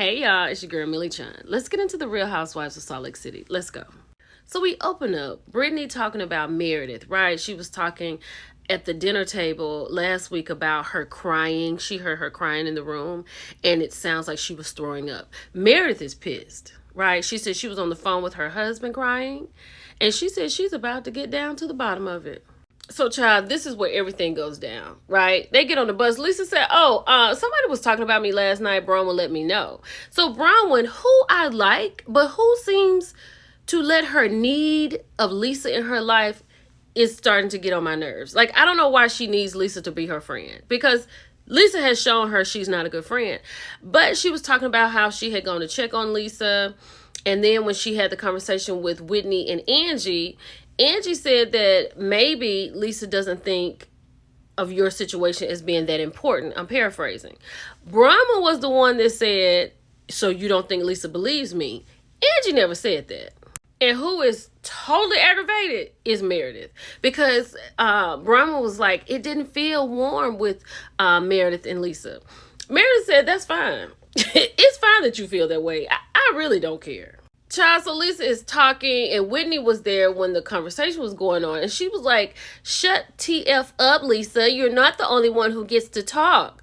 Hey y'all, it's your girl Millie Chun. Let's get into the Real Housewives of Salt Lake City. Let's go. So we open up, Brittany talking about Meredith, right? She was talking at the dinner table last week about her crying. She heard her crying in the room, and it sounds like she was throwing up. Meredith is pissed, right? She said she was on the phone with her husband crying, and she said she's about to get down to the bottom of it. So, child, this is where everything goes down, right? They get on the bus. Lisa said, somebody was talking about me last night. Bronwyn let me know. So, Bronwyn, who I like, but who seems to let her need of Lisa in her life is starting to get on my nerves. Like, I don't know why she needs Lisa to be her friend, because Lisa has shown her she's not a good friend. But she was talking about how she had gone to check on Lisa. And then when she had the conversation with Whitney and Angie said that maybe Lisa doesn't think of your situation as being that important. I'm paraphrasing. Brahma was the one that said, so you don't think Lisa believes me? Angie never said that. And who is totally aggravated is Meredith. Because Brahma was like, it didn't feel warm with Meredith and Lisa. Meredith said, that's fine. It's fine that you feel that way. I really don't care. Child, so Lisa is talking, and Whitney was there when the conversation was going on, and she was like, shut TF up, Lisa. You're not the only one who gets to talk.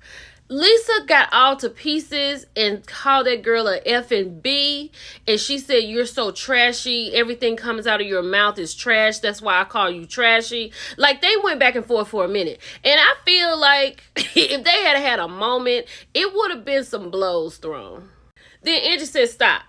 Lisa got all to pieces and called that girl a F and B, and she said, you're so trashy. Everything comes out of your mouth is trash. That's why I call you trashy. Like, they went back and forth for a minute. And I feel like if they had had a moment, it would have been some blows thrown. Then Angie said, stop.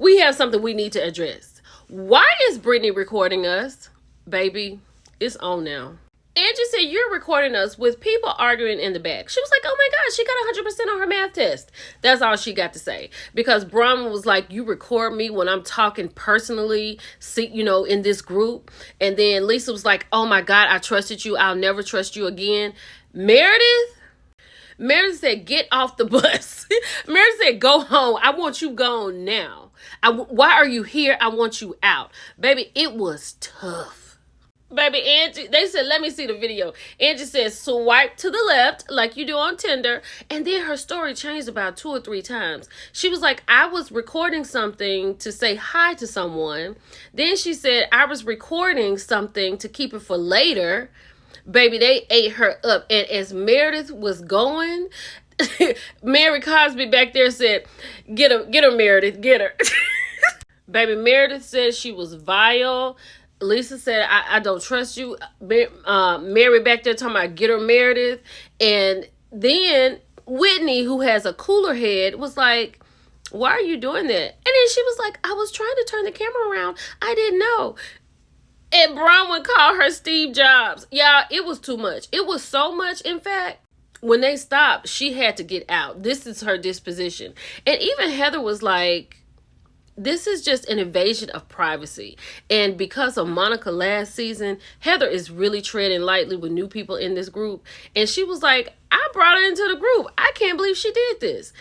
We have something we need to address. Why is Brittany recording us? Baby, it's on now. Angie said, you're recording us with people arguing in the back. She was like, oh my gosh, she got 100% on her math test. That's all she got to say. Because Brahma was like, you record me when I'm talking personally, in this group. And then Lisa was like, oh my God, I trusted you. I'll never trust you again. Meredith said, get off the bus. Meredith said, go home. I want you gone now. Why are you here? I want you out. Baby, it was tough. Baby, Angie, they said, let me see the video. Angie said, swipe to the left like you do on Tinder. And then her story changed about 2 or 3 times. She was like, I was recording something to say hi to someone. Then she said, I was recording something to keep it for later. Baby, they ate her up. And as Meredith was going, Mary Cosby back there said, get her, Meredith, get her. Baby, Meredith said she was vile. Lisa said, I don't trust you. Mary back there talking about get her, Meredith. And then Whitney, who has a cooler head, was like, why are you doing that? And then she was like, I was trying to turn the camera around. I didn't know. And Bronwyn called her Steve Jobs. Y'all, it was too much. It was so much, in fact. When they stopped, she had to get out. This is her disposition. And even Heather was like, this is just an invasion of privacy. And because of Monica last season, Heather is really treading lightly with new people in this group. And she was like, I brought her into the group. I can't believe she did this.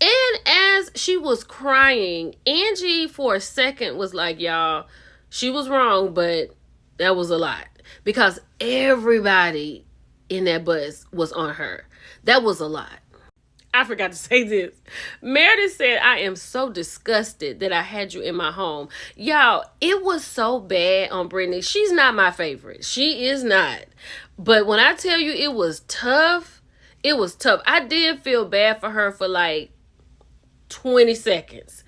And as she was crying, Angie for a second was like, y'all, she was wrong, but that was a lot. Because everybody in that bus was on her. That was a lot. I forgot to say this. Meredith said, I am so disgusted that I had you in my home. Y'all, it was so bad on Brittany. She's not my favorite. She is not. But when I tell you it was tough, it was tough. I did feel bad for her for like 20 seconds.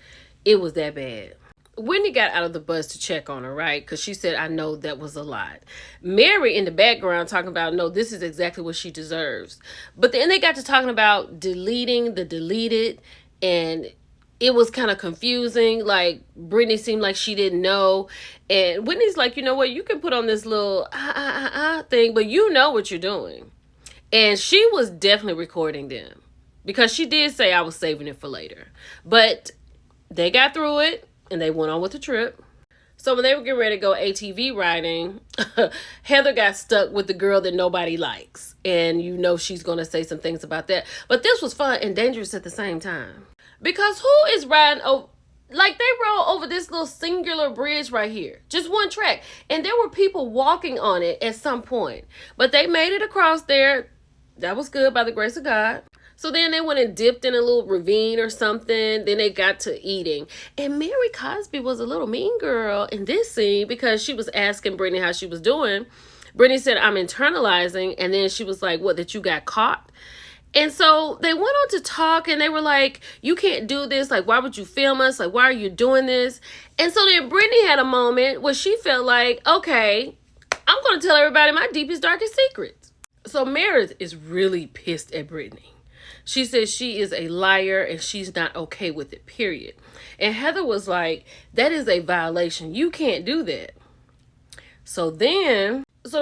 It was that bad. Whitney got out of the bus to check on her, right? Because she said, I know that was a lot. Mary in the background talking about, no, this is exactly what she deserves. But then they got to talking about deleting the deleted, and it was kind of confusing. Like, Brittany seemed like she didn't know. And Whitney's like, you know what? You can put on this little thing, but you know what you're doing. And she was definitely recording them because she did say I was saving it for later. But they got through it. And they went on with the trip. So when they were getting ready to go ATV riding, Heather got stuck with the girl that nobody likes. And you know she's going to say some things about that. But this was fun and dangerous at the same time. Because who is riding over... Like, they rode over this little singular bridge right here. Just one track. And there were people walking on it at some point. But they made it across there. That was good by the grace of God. So then they went and dipped in a little ravine or something. Then they got to eating. And Mary Cosby was a little mean girl in this scene because she was asking Brittany how she was doing. Brittany said, I'm internalizing. And then she was like, what, that you got caught? And so they went on to talk and they were like, you can't do this. Like, why would you film us? Like, why are you doing this? And so then Brittany had a moment where she felt like, okay, I'm going to tell everybody my deepest, darkest secrets. So Meredith is really pissed at Brittany. She says she is a liar and she's not okay with it, period. And Heather was like, that is a violation. You can't do that. So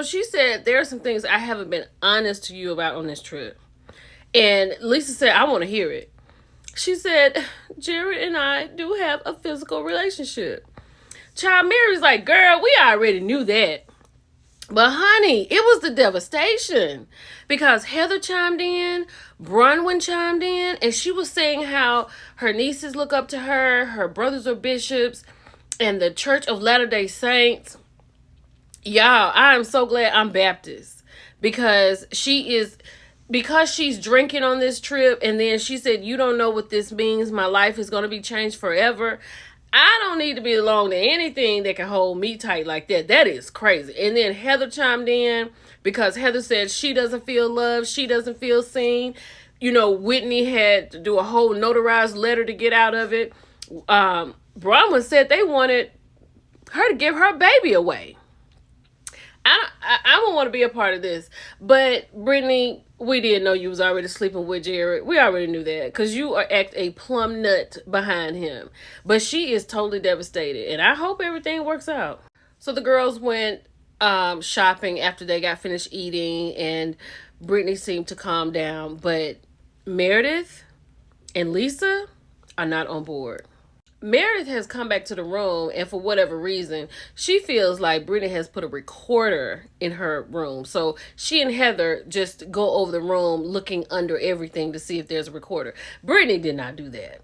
she said, there are some things I haven't been honest to you about on this trip. And Lisa said, I want to hear it. She said, Jared and I do have a physical relationship. Child, Mary's like, girl, we already knew that. But honey, it was the devastation. Because Heather chimed in, Bronwyn chimed in, and she was saying how her nieces look up to her, her brothers are bishops, and the Church of Latter-day Saints. Y'all, I am so glad I'm Baptist. Because she's drinking on this trip, and then she said, you don't know what this means. My life is going to be changed forever. I don't need to be along to anything that can hold me tight like that. That is crazy. And then Heather chimed in because Heather said she doesn't feel loved. She doesn't feel seen. You know, Whitney had to do a whole notarized letter to get out of it. Bronwyn said they wanted her to give her baby away. I don't want to be a part of this. But Brittany, we didn't know you was already sleeping with Jared. We already knew that because you act a plumb nut behind him. But she is totally devastated. And I hope everything works out. So the girls went shopping after they got finished eating. And Brittany seemed to calm down. But Meredith and Lisa are not on board. Meredith has come back to the room, and for whatever reason, she feels like Brittany has put a recorder in her room. So she and Heather just go over the room looking under everything to see if there's a recorder. Brittany did not do that.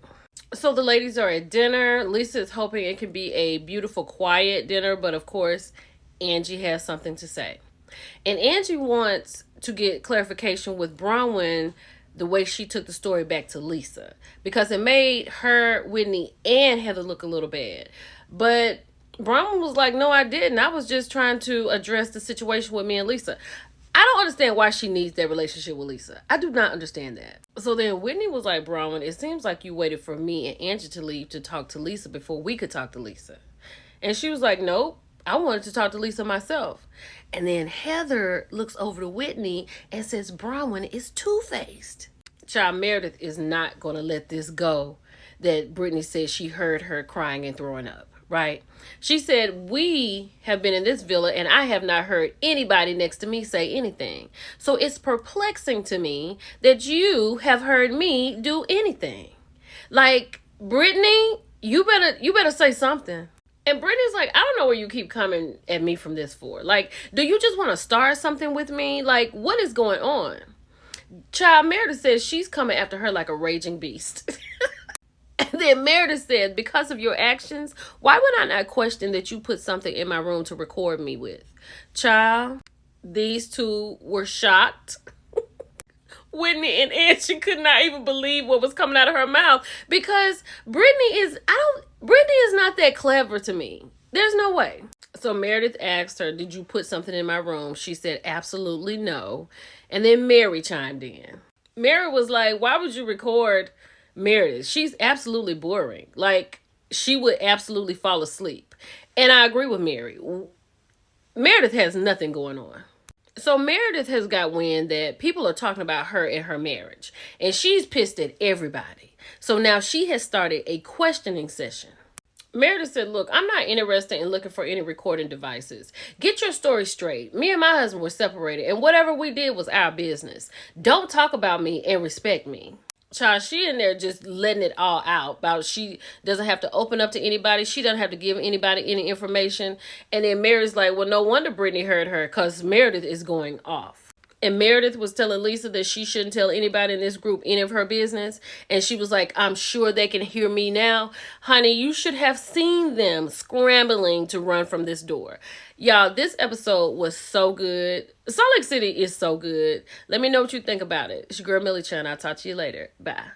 So the ladies are at dinner. Lisa is hoping it can be a beautiful, quiet dinner, but of course, Angie has something to say. And Angie wants to get clarification with Bronwyn the way she took the story back to Lisa, because it made her, Whitney, and Heather look a little bad. But Bronwyn was like, no, I didn't. I was just trying to address the situation with me and Lisa. I don't understand why she needs that relationship with Lisa. I do not understand that. So then Whitney was like, Bronwyn, it seems like you waited for me and Angie to leave to talk to Lisa before we could talk to Lisa. And she was like, nope, I wanted to talk to Lisa myself. And then Heather looks over to Whitney and says, Bronwyn is two-faced. Child, Meredith is not going to let this go that Brittany said she heard her crying and throwing up, right? She said, we have been in this villa and I have not heard anybody next to me say anything. So it's perplexing to me that you have heard me do anything. Like, Brittany, you better say something. And Brittany's like, I don't know where you keep coming at me from this for. Like, do you just want to start something with me? Like, what is going on? Child, Meredith says she's coming after her like a raging beast. And then Meredith said, because of your actions, why would I not question that you put something in my room to record me with? Child, these two were shocked. Whitney and Angie could not even believe what was coming out of her mouth because Brittany is not that clever to me. There's no way. So Meredith asked her, did you put something in my room? She said, absolutely no. And then Mary chimed in. Mary was like, why would you record Meredith? She's absolutely boring. Like, she would absolutely fall asleep. And I agree with Mary. Meredith has nothing going on. So Meredith has got wind that people are talking about her and her marriage. And she's pissed at everybody. So now she has started a questioning session. Meredith said, look, I'm not interested in looking for any recording devices. Get your story straight. Me and my husband were separated, and whatever we did was our business. Don't talk about me and respect me. Child, she in there just letting it all out about she doesn't have to open up to anybody. She doesn't have to give anybody any information. And then Mary's like, well, no wonder Brittany heard her because Meredith is going off. And Meredith was telling Lisa that she shouldn't tell anybody in this group any of her business. And she was like, I'm sure they can hear me now. Honey, you should have seen them scrambling to run from this door. Y'all, this episode was so good. Salt Lake City is so good. Let me know what you think about it. It's your girl, Millie Chan. I'll talk to you later. Bye.